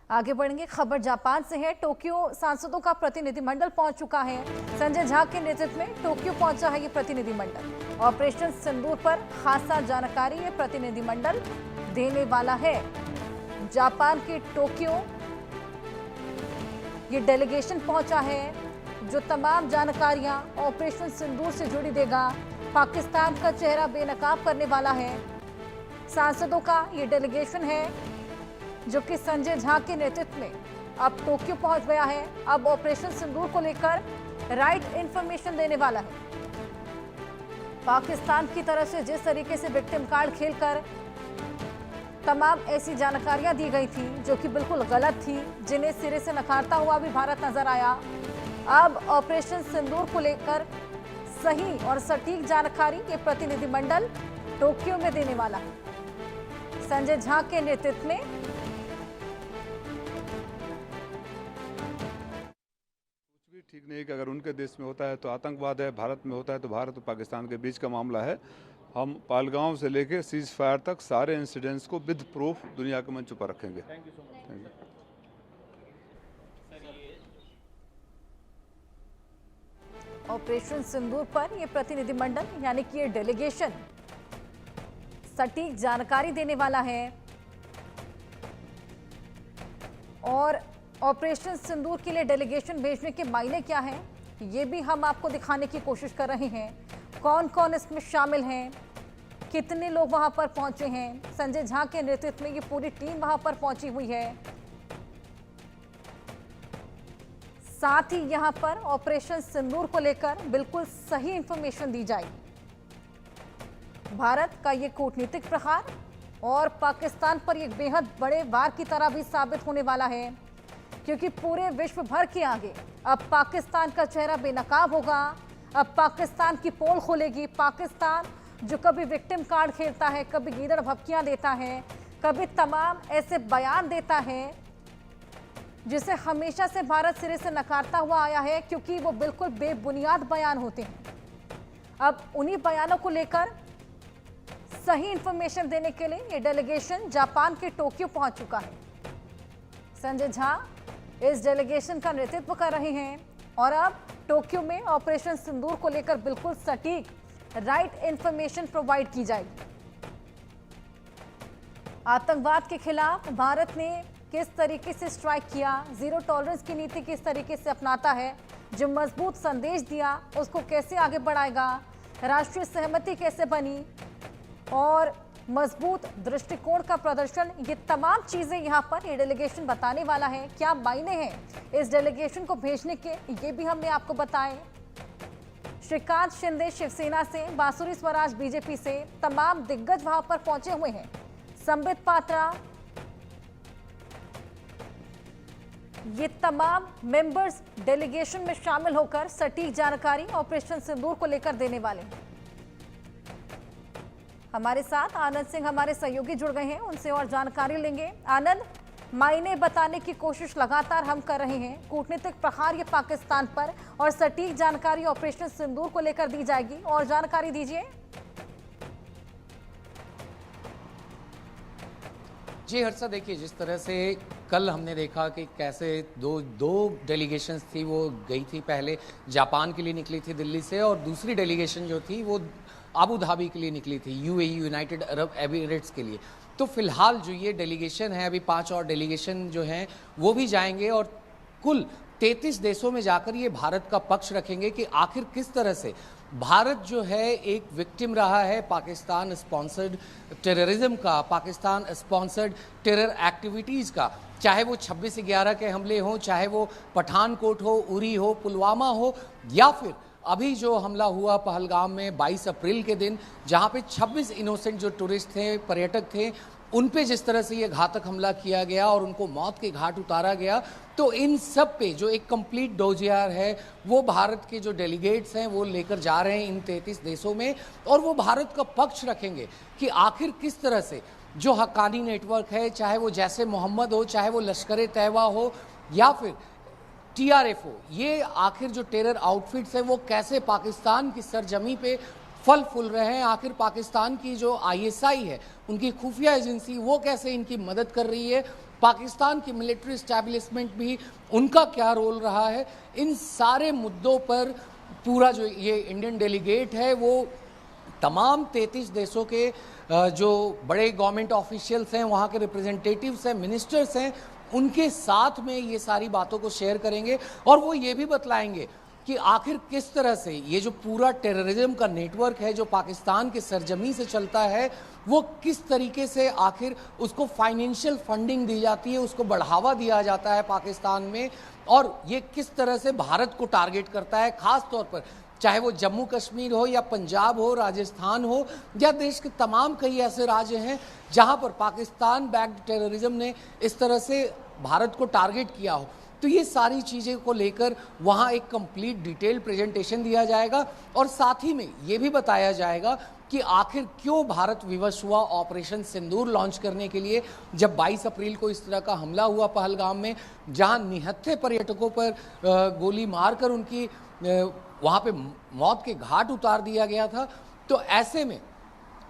आगे बढ़ेंगे। खबर जापान से है। टोक्यो सांसदों का प्रतिनिधिमंडल पहुंच चुका है। संजय झा के नेतृत्व में टोक्यो पहुंचा है ये प्रतिनिधिमंडल। ऑपरेशन सिंदूर पर खासा जानकारी ये प्रतिनिधिमंडल देने वाला है। जापान के टोक्यो ये डेलीगेशन पहुंचा है जो तमाम जानकारियां ऑपरेशन सिंदूर से जुड़ी देगा। पाकिस्तान का चेहरा बेनकाब करने वाला है। सांसदों का ये डेलीगेशन है जो कि संजय झा के नेतृत्व में अब टोक्यो पहुंच गया है। अब ऑपरेशन सिंदूर को लेकर राइट इंफॉर्मेशन देने वाला है। पाकिस्तान की तरफ से जिस तरीके से विक्टिम कार्ड खेलकर तमाम ऐसी जानकारियां दी गई थी जो कि बिल्कुल गलत थी, जिन्हें सिरे से नकारता हुआ भी भारत नजर आया। अब ऑपरेशन सिंदूर को लेकर सही और सटीक जानकारी ये प्रतिनिधिमंडल टोक्यो में देने वाला है। संजय झा के नेतृत्व में ठीक नहीं कि अगर उनके देश में होता है तो आतंकवाद है, भारत में होता है तो भारत और पाकिस्तान के बीच का मामला है। हम पहलगाम से लेकर सीज फायर तक सारे इंसिडेंट्स को विद प्रूफ दुनिया के मंच पर रखेंगे। Thank you so much. Operation Sindoor पर यह प्रतिनिधिमंडल यानी कि ये डेलीगेशन सटीक जानकारी देने वाला है और ऑपरेशन सिंदूर के लिए डेलीगेशन भेजने के मायने क्या हैं, ये भी हम आपको दिखाने की कोशिश कर रहे हैं। कौन कौन इसमें शामिल हैं, कितने लोग वहां पर पहुंचे हैं। संजय झा के नेतृत्व में ये पूरी टीम वहां पर पहुंची हुई है। साथ ही यहां पर ऑपरेशन सिंदूर को लेकर बिल्कुल सही इंफॉर्मेशन दी जाएगी। भारत का ये कूटनीतिक प्रहार और पाकिस्तान पर एक बेहद बड़े वार की तरह भी साबित होने वाला है, क्योंकि पूरे विश्व भर के आगे अब पाकिस्तान का चेहरा बेनकाब होगा। अब पाकिस्तान की पोल खुलेगी। पाकिस्तान जो कभी विक्टिम कार्ड खेलता है, कभी गीदड़ भपकियां देता है, कभी तमाम ऐसे बयान देता है जिसे हमेशा से भारत सिरे से नकारता हुआ आया है, क्योंकि वो बिल्कुल बेबुनियाद बयान होते हैं। अब उन्हीं बयानों को लेकर सही इंफॉर्मेशन देने के लिए ये डेलीगेशन जापान के टोक्यो पहुंच चुका है। संजय झा इस डेलीगेशन का नेतृत्व कर रहे हैं और अब टोक्यो में ऑपरेशन सिंदूर को लेकर बिल्कुल सटीक राइट इंफॉर्मेशन प्रोवाइड की जाएगी। आतंकवाद के खिलाफ भारत ने किस तरीके से स्ट्राइक किया, जीरो टॉलरेंस की नीति किस तरीके से अपनाता है, जो मजबूत संदेश दिया उसको कैसे आगे बढ़ाएगा, राष्ट्रीय सहमति कैसे बनी और मजबूत दृष्टिकोण का प्रदर्शन, ये तमाम चीजें यहाँ पर ये डेलीगेशन बताने वाला है। क्या मायने हैं इस डेलीगेशन को भेजने के, ये भी हमने आपको बताए। श्रीकांत शिंदे शिवसेना से, बांसुरी स्वराज बीजेपी से, तमाम दिग्गज वहां पर पहुंचे हुए हैं। संबित पात्रा, ये तमाम मेंबर्स डेलीगेशन में शामिल होकर सटीक जानकारी ऑपरेशन सिंदूर को लेकर देने वाले हैं। हमारे साथ आनंद सिंह हमारे सहयोगी जुड़ गए हैं, उनसे और जानकारी लेंगे। आनंद, मायने बताने की कोशिश लगातार हम कर रहे हैं। कूटनीतिक प्रहार ये पाकिस्तान पर और सटीक जानकारी ऑपरेशन सिंदूर को लेकर दी जाएगी, और जानकारी दीजिए। जी हर्षा, देखिए जिस तरह से कल हमने देखा कि कैसे दो डेलीगेशंस थी, वो गई थी, पहले जापान के लिए निकली थी दिल्ली से, और दूसरी डेलीगेशन जो थी वो अबू धाबी के लिए निकली थी, यूएई यूनाइटेड अरब एमिरेट्स के लिए। तो फिलहाल जो ये डेलीगेशन है, अभी 5 और डेलीगेशन जो हैं वो भी जाएंगे और कुल 33 देशों में जाकर ये भारत का पक्ष रखेंगे कि आखिर किस तरह से भारत जो है एक विक्टिम रहा है पाकिस्तान स्पॉन्सर्ड टेररिज्म का, पाकिस्तान स्पॉन्सर्ड टेरर एक्टिविटीज़ का, चाहे वो 26/11 के हमले हों, चाहे वो पठानकोट हो, उरी हो, पुलवामा हो, या फिर अभी जो हमला हुआ पहलगाम में 22 अप्रैल के दिन, जहां पे 26 इनोसेंट जो टूरिस्ट थे, पर्यटक थे, उन पे जिस तरह से ये घातक हमला किया गया और उनको मौत के घाट उतारा गया। तो इन सब पे जो एक कंप्लीट डोजियर है वो भारत के जो डेलीगेट्स हैं वो लेकर जा रहे हैं इन 33 देशों में, और वो भारत का पक्ष रखेंगे कि आखिर किस तरह से जो हक्कानी नेटवर्क है, चाहे वो जैसे मोहम्मद हो, चाहे वो लश्कर तैयबा हो या फिर TRF हो, ये आखिर जो टेरर आउटफिट्स हैं वो कैसे पाकिस्तान की सरजमी पे फल फूल रहे हैं। आखिर पाकिस्तान की जो ISI है, उनकी खुफिया एजेंसी, वो कैसे इनकी मदद कर रही है, पाकिस्तान की मिलिट्री एस्टैब्लिशमेंट भी उनका क्या रोल रहा है, इन सारे मुद्दों पर पूरा जो ये इंडियन डेलीगेट है वो तमाम 33 देशों के जो बड़े गवर्नमेंट ऑफिशियल्स हैं, वहाँ के रिप्रेजेंटेटिव्स हैं, मिनिस्टर्स हैं, उनके साथ में ये सारी बातों को शेयर करेंगे और वो ये भी बतलाएंगे कि आखिर किस तरह से ये जो पूरा टेररिज्म का नेटवर्क है जो पाकिस्तान के सरजमी से चलता है, वो किस तरीके से आखिर उसको फाइनेंशियल फंडिंग दी जाती है, उसको बढ़ावा दिया जाता है पाकिस्तान में, और ये किस तरह से भारत को टारगेट करता है, खास तौर पर चाहे वो जम्मू कश्मीर हो या पंजाब हो, राजस्थान हो या देश के तमाम कई ऐसे राज्य हैं जहां पर पाकिस्तान बैक्ड टेररिज्म ने इस तरह से भारत को टारगेट किया हो। तो ये सारी चीज़ें को लेकर वहाँ एक कंप्लीट डिटेल प्रेजेंटेशन दिया जाएगा और साथ ही में ये भी बताया जाएगा कि आखिर क्यों भारत विवश हुआ ऑपरेशन सिंदूर लॉन्च करने के लिए, जब 22 अप्रैल को इस तरह का हमला हुआ पहलगाम में, जहां निहत्थे पर्यटकों पर गोली मारकर उनकी वहाँ पे मौत के घाट उतार दिया गया था। तो ऐसे में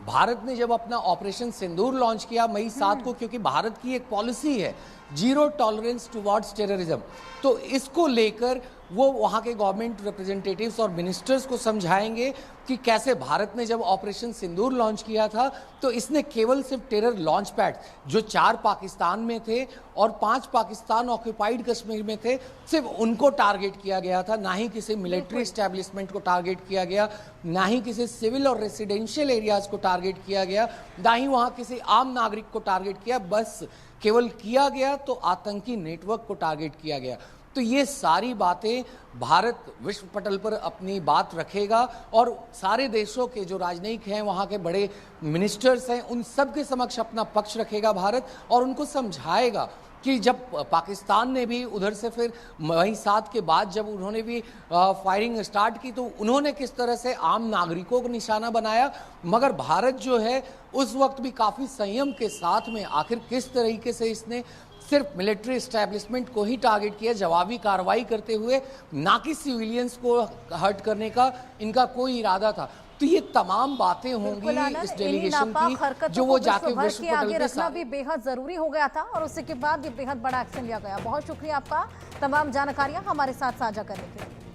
भारत ने जब अपना ऑपरेशन सिंदूर लॉन्च किया मई 7 को, क्योंकि भारत की एक पॉलिसी है जीरो टॉलरेंस टुवर्ड्स टेररिज्म, तो इसको लेकर वो वहाँ के गवर्नमेंट रिप्रेजेंटेटिव्स और मिनिस्टर्स को समझाएंगे कि कैसे भारत ने जब ऑपरेशन सिंदूर लॉन्च किया था तो इसने केवल सिर्फ टेरर लॉन्च पैड जो 4 पाकिस्तान में थे और 5 पाकिस्तान ऑक्यूपाइड कश्मीर में थे, सिर्फ उनको टारगेट किया गया था, ना ही किसी मिलिट्री एस्टैब्लिशमेंट को टारगेट किया गया, ना ही किसी सिविल और रेसिडेंशियल एरियाज को टारगेट किया गया, ना ही वहाँ किसी आम नागरिक को टारगेट किया, बस केवल किया गया तो आतंकी नेटवर्क को टारगेट किया गया। तो ये सारी बातें भारत विश्व पटल पर अपनी बात रखेगा और सारे देशों के जो राजनयिक हैं, वहाँ के बड़े मिनिस्टर्स हैं, उन सब के समक्ष अपना पक्ष रखेगा भारत और उनको समझाएगा कि जब पाकिस्तान ने भी उधर से फिर मई 7 के बाद जब उन्होंने भी फायरिंग स्टार्ट की तो उन्होंने किस तरह से आम नागरिकों को निशाना बनाया, मगर भारत जो है उस वक्त भी काफ़ी संयम के साथ में आखिर किस तरीके से इसने सिर्फ मिलिट्री एस्टैब्लिशमेंट को ही टारगेट किया, जवाबी कार्रवाई करते हुए, ना कि सिविलियंस को हर्ट करने का इनका कोई इरादा था। तो ये तमाम बातें होंगी इस डेलीगेशन की जो वो जाके विश्व पटल पे रखना भी बेहद जरूरी हो गया था और उसके बाद ये बेहद बड़ा एक्शन लिया गया। बहुत शुक्रिया आपका तमाम जानकारियां हमारे साथ साझा करने के लिए।